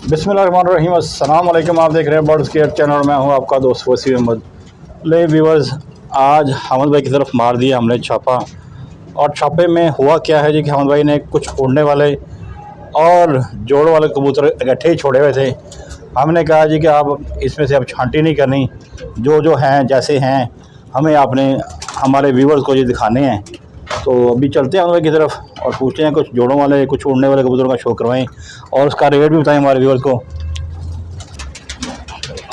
बिस्मिल्लाहिर्रहमानिर्रहीम। अस्सलाम वालेकुम। आप देख रहे हैं बर्ड्स केयर चैनल। मैं हूं आपका दोस्त वसीम अहमद। ले व्यूअर्स, आज हमद भाई की तरफ मार दिया हमने छापा। और छापे में हुआ क्या है जी कि हमद भाई ने कुछ उड़ने वाले और जोड़ों वाले कबूतर इकट्ठे ही छोड़े हुए थे। हमने कहा जी कि आप इसमें से अब छांटी नहीं करनी, जो हैं जैसे हैं हमें आपने हमारे व्यूअर्स को ये दिखाने हैं। तो अभी चलते हैं हमद भाई की तरफ और पूछते हैं कुछ जोड़ों वाले कुछ उड़ने वाले कबूतरों का शो करवाएं और उसका रेट भी बताएं हमारे व्यूअर्स को।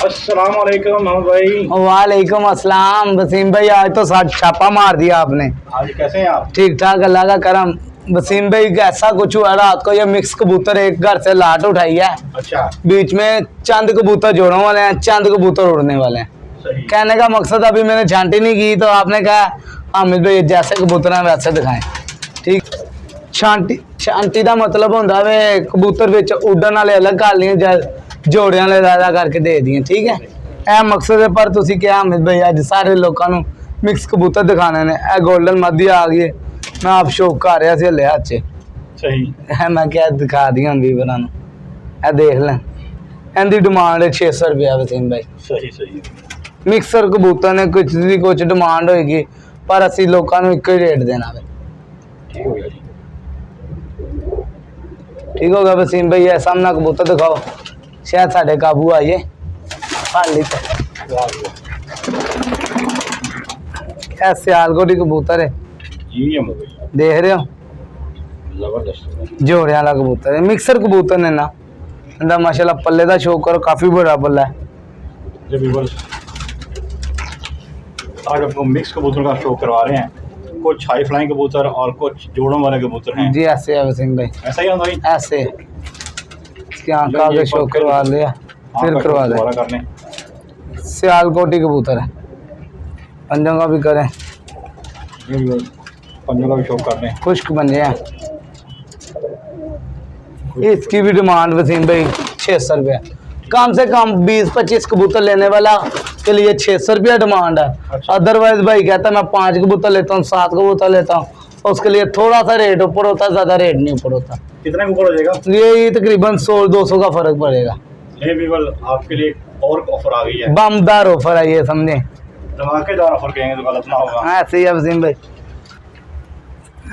अस्सलाम वालेकुम हमद भाई। वालेकुम अस्सलाम वसीम भाई, आज तो छापा मार दिया आपने। आज कैसे हैं आप? ठीक ठाक, अल्लाह का करम। वसीम भाई ऐसा कुछ हुआ रात को, ये मिक्स कबूतर एक घर से लाट उठाई है। अच्छा। बीच में चंद कबूतर जोड़ों वाले हैं, चंद कबूतर उड़ने वाले हैं। सही। कहने का मकसद अभी मैंने छांटी नहीं की तो आपने कहा हामिद भाई जैसे कबूतर हैं वैसे दिखाएं। ठीक, छांटी का मतलब होंदा वे कबूतर विच उड़न वाले अलग कर लिए, जोड़ियां वाले ज्यादा करके दे दिए। ठीक है, यह मकसद है। पर तुसी क्या हामिद भाई अज सारे लोगों को मिक्स कबूतर दिखाने ने। यह गोल्डन मादी आ गई, मैं आप शौक कर रहा हले हाथ च। सही। मैं क्या दिखा दी हम वीवरां नूं, ए देख लें। इनकी डिमांड है 600 रुपया वसीम भाई। सही सही। मिक्सर कबूतर ने कुछ दी कुछ डिमांड होएगी, पर असी लोगों को एक ही रेट देना वे। ठीक हो गया जी। ठीक होगा वसीम भाई, ऐसा सामना कबूतर दिखाओ, शायद साढ़े काबू आइए। सियालकोटी कबूतर है जी हमद भाई, देख रहे हो, जबरदस्त जोड़े वाला कबूतर है। मिक्सर कबूतर ने ना इंदा माशाल्लाह पल्ले का शौक करो, काफी बड़ा पल्ला है। आज आपको मिक्स कबूतर का शो करवा रहे हैं। कुछ हाई फ्लाइंग कबूतर और कुछ जोड़ों वाले कबूतर हैं। जी ऐसे है वसीम भाई, ऐसा ही है भाई। ऐसे इसकी आँख का शो करवा लिया, फिर करवा दे। सियालकोटी कबूतर है, पंजों का भी करें, पंजों का भी शो कर लें। खुश्क पंजे हैं। इसकी भी डिमांड वसीम भाई 600 रुपया। कम से कम 20-25 कबूतर लेने वाला के लिए 600 रुपया डिमांड है। अच्छा। अदरवाइज भाई कहता है मैं 5 कबूतर लेता हूँ, 7 कबूतर लेता हूँ, उसके लिए थोड़ा सा रेट ऊपर होता है, ज्यादा रेट नहीं ऊपर होता। कितने ऊपर हो जाएगा? ये तकरीबन 100-200 का फर्क पड़ेगा। ये भी आपके लिए और ऑफर आ गई है, बमदार ऑफर है ये, समझे, धमाकेदार ऑफर कहेंगे तो गलत ना होगा। ऐसे ही है वसीम भाई।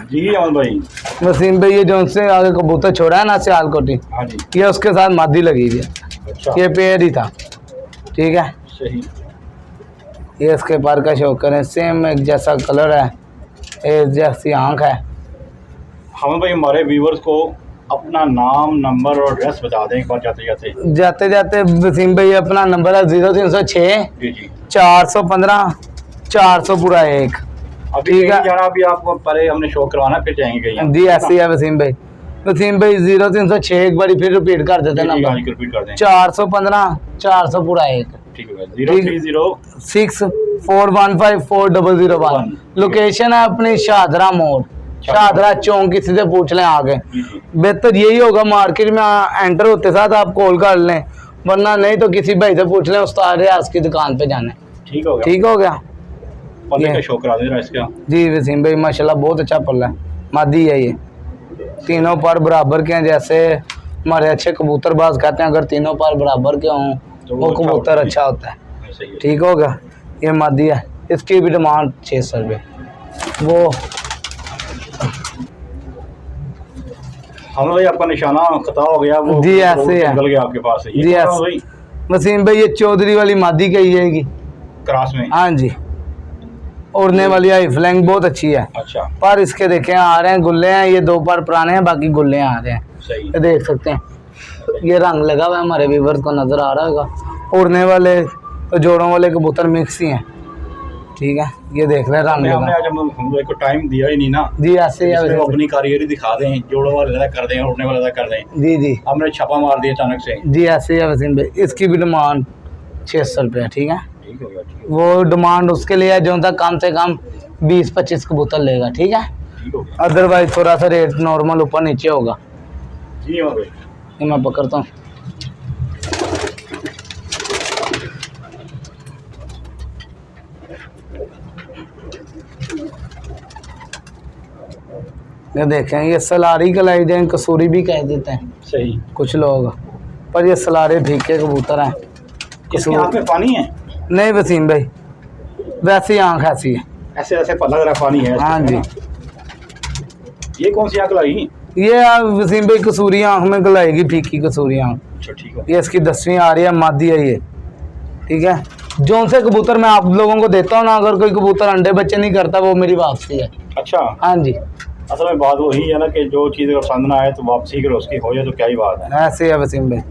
जी अमन भाई। वसीम भाई ये जो से आगे कबूतर छोड़ा है ना सियालकोटी, हाँ जी। ये उसके साथ मादी लगी हुई है। अच्छा। ये पेड़ ही था। ठीक है, सही। ये इसके पर का शौक करें, सेम एक जैसा कलर है, एक जैसी आंख है। हम भाई हमारे व्यूवर्स को अपना नाम, नंबर और एड्रेस बता दें एक बार जाते जाते। वसीम भाई अपना नंबर है 0306 जी जी 415 400 पूरा 1। अभी ठीक है, जाना, अभी आपको पहले हमने शो करवाना फिर जाएंगे कहीं। जी ऐसे है वसीम भाई। वसीम भाई 0306 एक बार फिर रिपीट कर देते हैं नंबर, रिपीट कर दें। 415 400 पूरा 1। ठीक है, 030 641540001। लोकेशन है अपनी शाहदरा मोड़, शाहदरा चौक, किसी से पूछ लें आगे। बेहतर यही होगा मार्केट में एंटर होते साथ आप कॉल कर लें, वरना नहीं तो किसी भाई से पूछ लें, उस्ताद रियाज की दुकान पे जाना है। ठीक हो गया। ठीक हो गया। पल्ले का शो करा दे इसका। जी वसीम भाई माशाल्लाह बहुत अच्छा पल्ला है, मादी है ये, तीनों पर बराबर के हैं। जैसे हमारे अच्छे कबूतरबाज कहते हैं अगर तीनों पर बराबर के हों तो वो कबूतर अच्छा होता है। ठीक हो गया, ये मादी है, इसकी भी डिमांड 600 रुपये। वो हम भाई आपका निशाना खता हो गया वो जी ऐसे है, निकल गया आपके पास से। जी ऐसे वसीम भाई ये चौधरी वाली मादी कही जाएगी क्रॉस में। हाँ जी, उड़ने वाली हाई फ्लैंग बहुत अच्छी है। अच्छा। पर इसके देखें आ रहे हैं गुल्ले हैं, ये 2 पर पुराने हैं, बाकी गुल्ले आ रहे हैं। सही। ये देख सकते हैं, ये रंग लगा हुआ है, हमारे व्यूअर्स को नजर आ रहा होगा। उड़ने वाले तो जोड़ों वाले कबूतर मिक्स ही हैं। ठीक है, ये देख रहे हैं रंग हमने आज हम को टाइम दिया ही नहीं ना। जी ऐसे ही है, अपनी कारीगरी दिखा दें, जोड़ों वाले कर दें, उड़ने वाले कर दें। जी जी, हमने छापा मार दिया अचानक से। जी ऐसे ही है वसीम भाई, इसकी भी डिमांड 600 रुपया। ठीक है, ठीक हो गया। वो डिमांड उसके लिए है जो कम से कम 20-25 कबूतर लेगा। ठीक है, अदरवाइज थोड़ा सा रेट नॉर्मल ऊपर नीचे होगा। जी भाई, ये मैं पकड़ता हूँ। ये देखें, ये सलारी कलाई दें, कसूरी भी कह देते हैं सही। कुछ लोग। पर ये सलारे फीके कबूतर हैं। इसकी आँख में पानी है? नहीं वसीम भाई, वैसी आँख ऐसी है। ऐसे ऐसे लग रहा पानी है। हाँ जी। ये कौन सी आँख लाई? ये वसीम भाई कसूरी आँख में गलाएगी, फीकी कसूरी आँख। अच्छा ठीक है। ये इसकी 10वीं आ रही है, मादी है ये, ठीक है। जो से कबूतर मैं आप लोगों को देता हूँ ना, अगर कोई कबूतर अंडे बच्चे नहीं करता वो मेरी वापसी है। अच्छा। हाँ जी। असल में बात वही है ना कि जो चीज़ अगर पसंद ना आए तो वापसी करो, उसकी हो जाए तो क्या ही बात है। ऐसे है वसीम भाई।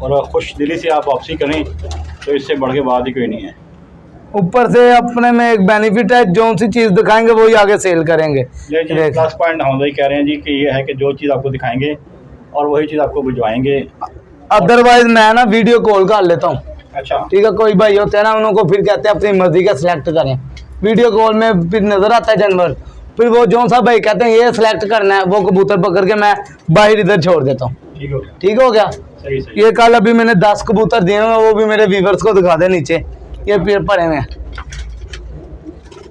और खुश दिली से आप वापसी करें तो इससे बढ़ के बात ही कोई नहीं है। ऊपर से अपने में एक बेनिफिट है, जो सी चीज़ दिखाएंगे वही आगे सेल करेंगे। प्लस पॉइंट हम वही कह रहे हैं जी कि ये है कि जो चीज़ आपको दिखाएंगे और वही चीज़ आपको भिजवाएंगे। अदरवाइज मैं ना वीडियो कॉल कर लेता हूँ। अच्छा ठीक है। कोई भाई होते हैं ना, उनको फिर कहते हैं अपनी मर्जी का सिलेक्ट करें। वीडियो कॉल में फिर नजर आता है जानवर, फिर वो जो सा भाई कहते हैं ये सिलेक्ट करना है, वो कबूतर पकड़ के मैं बाहर इधर छोड़ देता हूँ। ठीक हो गया। ठीक हो गया। सही सही। ये कल अभी मैंने 10 कबूतर दिए हैं, वो भी मेरे व्यूवर्स को दिखा दे नीचे, ये पेड़ पड़े हुए हैं।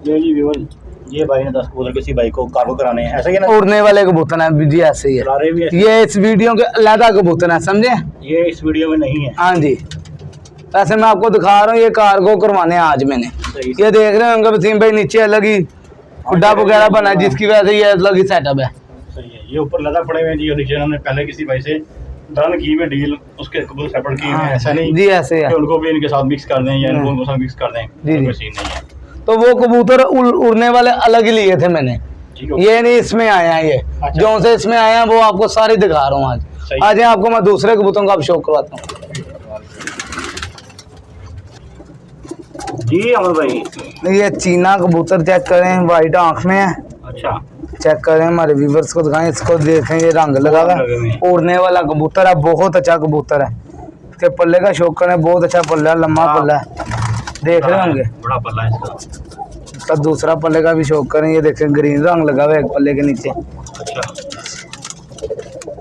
जी व्यूअर, ये भाई ने 10 कबूतर किसी भाई को काबू कराने हैं, ऐसा ही है ना? उड़ने वाले कबूतर हैं जी, ऐसे ही है। सलारे भी ऐसे? ये इस वीडियो के अलग कबूतर है, समझे? ये इस वीडियो में नहीं है। हाँ जी। वैसे मैं आपको दिखा रहा हूँ, ये कार्गो करवाने हैं आज मैंने। सही। ये देख रहे होंगे वसीम भाई, नीचे अलग ही खुड्डा वगैरह बना है, जिसकी वजह से ये अलग ही सेटअप है। सही है। ये ऊपर लदा पड़े हुए हैं जी, और नीचे हमने पहले किसी भाई से डन की में डील, उसके कबूतर सेपरेट किए हुए हैं, ऐसा नहीं जी ऐसे है। कि उनको भी इनके साथ मिक्स कर दें या इनको उनके साथ मिक्स कर दें, जी, जी। कोई सीन नहीं है। तो वो कबूतर उड़ने वाले अलग ही लिए थे मैंने, ठीक है। ये नहीं इसमें आए हैं। ये अच्छा। जो से इसमें आए हैं वो आपको सारे दिखा रहा हूँ आज। सही। आज आपको मैं दूसरे कबूतरों का अब शौक करवाता हूँ। जी अमर भाई, ये चीना कबूतर चेक करें, वाइट आंख में है। अच्छा चेक करें, हमारे व्यूवर्स को दिखाएं, इसको देखें, ये रंग लगा हुआ है, उड़ने वाला कबूतर है, बहुत अच्छा कबूतर है। इसके पल्ले का शौक करें, बहुत अच्छा पल्ला है, लम्बा पल्ला है, देख रहे होंगे। बड़ा पल्ला है इसका। इसका दूसरा पल्ले का भी शौक करें, ये देखें ग्रीन रंग लगा हुआ है एक पल्ले के नीचे। अच्छा।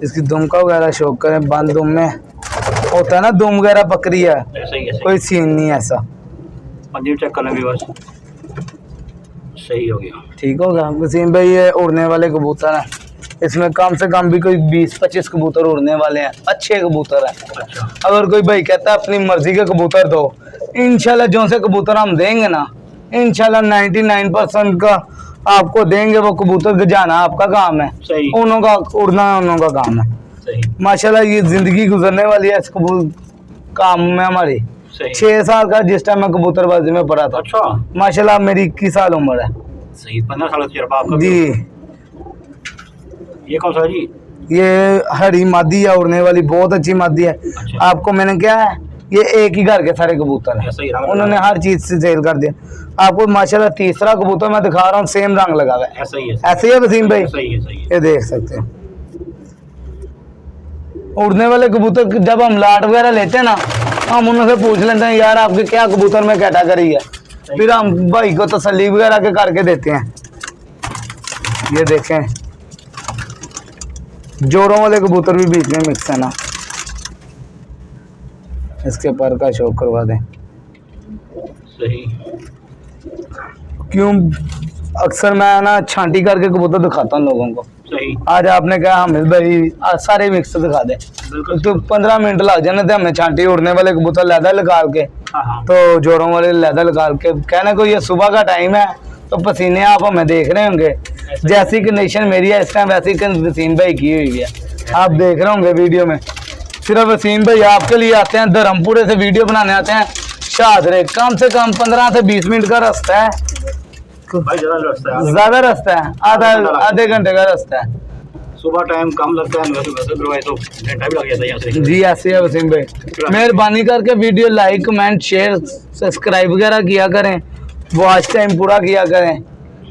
इसकी दुम का वगैरह शौक करें, बंद दुम में होता है ना, दुम वगैरह बकरी है, ऐसा ही है। कोई सीन नहीं ऐसा। पंजीब चेक कर लें भी बस, सही हो गया। ठीक होगा वसीम भाई, ये उड़ने वाले कबूतर हैं, इसमें कम से कम भी कोई 20-25 कबूतर उड़ने वाले हैं, अच्छे कबूतर हैं। अच्छा। अगर कोई भाई कहता है अपनी मर्जी के कबूतर दो, इंशाल्लाह जो से कबूतर हम देंगे ना, इंशाल्लाह 99% का आपको देंगे। वो कबूतर गजाना आपका काम है, सही। उन्हों का उड़ना उन्हों का काम है। सही। माशाल्लाह ये जिंदगी गुजरने वाली है इस काम में हमारी। सही। 6 साल का जिस टाइम मैं कबूतरबाजी में पढ़ा था। अच्छा। माशाल्लाह मेरी 21 साल उम्र है। सही। 15 साल का तजुर्बा आपका भी जी। हो। ये कौन सा है जी? ये हरी मादी है, उड़ने वाली, बहुत अच्छी मादी है। अच्छा। आपको मैंने क्या है, ये एक ही घर के सारे कबूतर हैं, ऐसा ही रंग उन्होंने लगा हर चीज से सेल कर दिया। आपको माशाल्लाह तीसरा कबूतर मैं दिखा रहा हूँ, सेम रंग लगा हुआ है। ऐसा ही है। ऐसे ही है वसीम भाई, सही है। सही है। ये देख सकते हैं। उड़ने वाले कबूतर जब हम लाट वगैरह लेते हैं ना, हम उनसे पूछ लेते हैं यार आपके क्या कबूतर में कैटेगरी है, फिर हम भाई को तसल्ली वगैरह के करके देते हैं। ये देखें, जोरों वाले कबूतर भी बीच में मिक्स है ना, इसके पर का शौक करवा दें। सही। क्यों अक्सर मैं ना छांटी करके कबूतर दिखाता हूँ लोगों को। सही। आज आपने कहा हामिद भाई आज सारे मिक्स दिखा दे, बिल्कुल। तो 15 मिनट लग जाने थे हमें छांटी उड़ने वाले कबूतर लैदा निकाल के, हाँ हाँ। तो जोरों वाले लैदा निकाल के। कहने को ये सुबह का टाइम है तो पसीने आप हमें देख रहे होंगे, जैसी कंडीशन मेरी है इस टाइम वैसी वसीम भाई की हुई है, आप देख रहे होंगे वीडियो में। सिर्फ वसीम भाई आपके लिए आते हैं, धर्मपुरे से वीडियो बनाने आते हैं शाहदरे, कम से कम 15 से 20 मिनट का रास्ता है, भाई ज्यादा रास्ता है, आधे घंटे का रास्ता है। सुबह टाइम कम लगता है, वैसे तो घंटा भी लग जाता है यहाँ से। जी ऐसे है वसीम भाई, मेहरबानी करके video like comment share subscribe वगैरह किया करें, वॉच टाइम पूरा किया करें,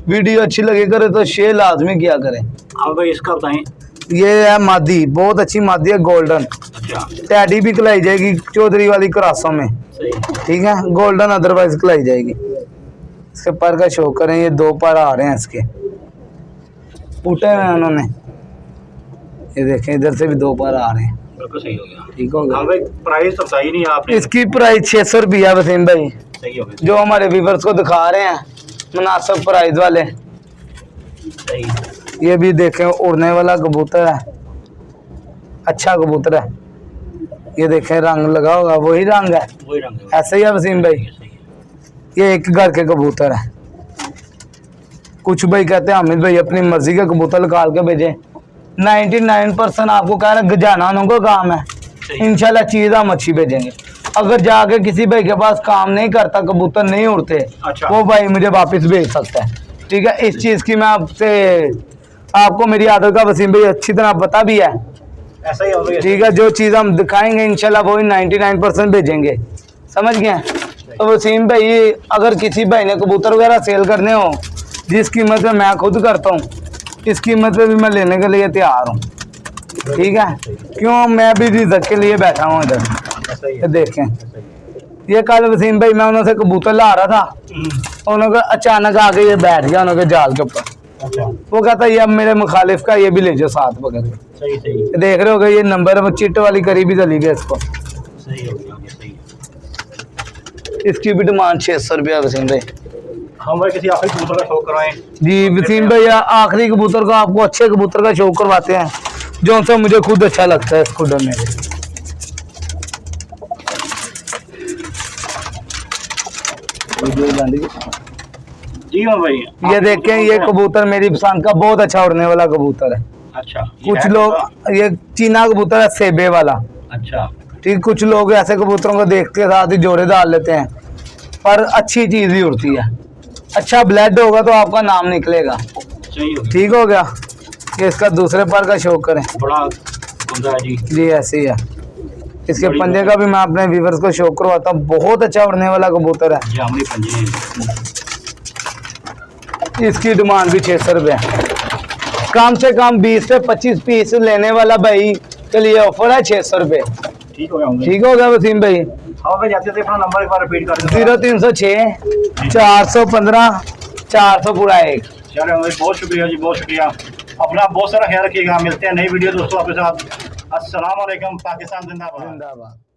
वीडियो अच्छी लगे करे तो शेयर लाजमी किया करें। आप भाई इसका बताएं। ये है मादी, बहुत अच्छी मादी है, गोल्डन। अच्छा। टैडी भी खिलाई जाएगी चौधरी वाली क्रासों में, सही। ठीक है, गोल्डन अदरवाइज खिलाई जाएगी। इसके पर का शो करें, ये 2 पर आ रहे हैं इसके, उठे हुए हैं उन्होंने, ये देखें इधर से भी 2 पर आ रहे हैं। बिल्कुल सही हो गया। ठीक हो हाँ गया। भाई, प्राइस तो सही नहीं है आपने। इसकी प्राइस 600 रुपया वसीम भाई, सही हो गया। जो हमारे व्यूवर्स को दिखा रहे हैं मुनासिब प्राइस वाले। सही। ये भी देखें उड़ने वाला कबूतर है, अच्छा कबूतर है, ये देखें रंग लगा होगा, वही रंग है, वही रंग है। ऐसे ही है वसीम भाई। सही है। ये एक घर के कबूतर है। कुछ भाई कहते हैं हामिद भाई अपनी मर्जी के कबूतर निकाल के भेजें। 99% आपको कह रहे गजानानों का काम है, सही है। इंशाल्लाह चीज हम अच्छी भेजेंगे। अगर जाके किसी भाई के पास काम नहीं करता, कबूतर नहीं उड़ते, अच्छा। वो भाई मुझे वापस भेज सकता है। ठीक है, इस चीज की मैं आपको मेरी आदत का वसीम भाई अच्छी तरह पता भी है। ऐसा ही होगा। ठीक है, जो चीज हम दिखाएंगे इंशाल्लाह वही 99% भेजेंगे, समझ गए। तो वसीम भाई अगर किसी भाई ने कबूतर वगैरह सेल करने हो, जिस कीमत में मैं खुद करता हूँ, इस कीमत पे भी मैं लेने के लिए तैयार हूँ। ठीक है, क्यों मैं भी रिज़्क के लिए बैठा हूँ इधर। ऐसा ही ये है। देखें, ये कल वसीम भाई मैं उन्होंने कबूतर ला रहा था, उन्होंने अचानक आके ये बैठ गया उन्होंने जाल के ऊपर। अच्छा। वो कहता ये अब मेरे मुखालिफ का, ये भी ले जाओ साथ वगैरह। सही सही देख रहे हो ये नंबर वो चिट वाली करीबी चली गई इसको। सही हो गया। ये सही है। इसकी भी डिमांड 600 रुपया वसीम भाई। हम भाई किसी आखिरी कबूतर का शौक करवाएं। जी वसीम भाई आखिरी कबूतर का आपको अच्छे कबूतर का शौक करवाते हैं, जो सा मुझे खुद अच्छा लगता है इसको डरने में। जी हाँ भाई। ये देखें, ये कबूतर मेरी पसंद का बहुत अच्छा उड़ने वाला कबूतर है। अच्छा। कुछ लोग ये चीना कबूतर है सेबे वाला। अच्छा। ठीक, कुछ लोग ऐसे कबूतरों को देख के साथ ही जोड़े डाल लेते हैं, पर अच्छी चीज ही उड़ती है। अच्छा ब्लड होगा तो आपका नाम निकलेगा। सही हो गया। ठीक हो गया। ये इसका दूसरे पर का शौक करें। बड़ा गुंजा है जी। जी ऐसे ही है। इसके पंजे का भी मैं अपने व्यूअर्स को शौक करवाता हूँ, बहुत अच्छा उड़ने वाला कबूतर है। जामनी पंजे हैं। इसकी डिमांड भी 600 रुपये है। कम से कम 20 से 25 पीस लेने वाला भाई के लिए ऑफर है 600 रुपये। ठीक हो गया। ठीक हो गया वसीम भाई। हाँ भाई जाते थे अपना नंबर एक बार रिपीट कर दें। 0306 415 400 पूरा 1। चलो भाई बहुत शुक्रिया जी, बहुत शुक्रिया। अपना बहुत सारा ख्याल रखिएगा। मिलते हैं नई वीडियो दोस्तों आपके साथ। अस्सलाम वालेकुम। पाकिस्तान जिंदाबाद। जिंदाबाद।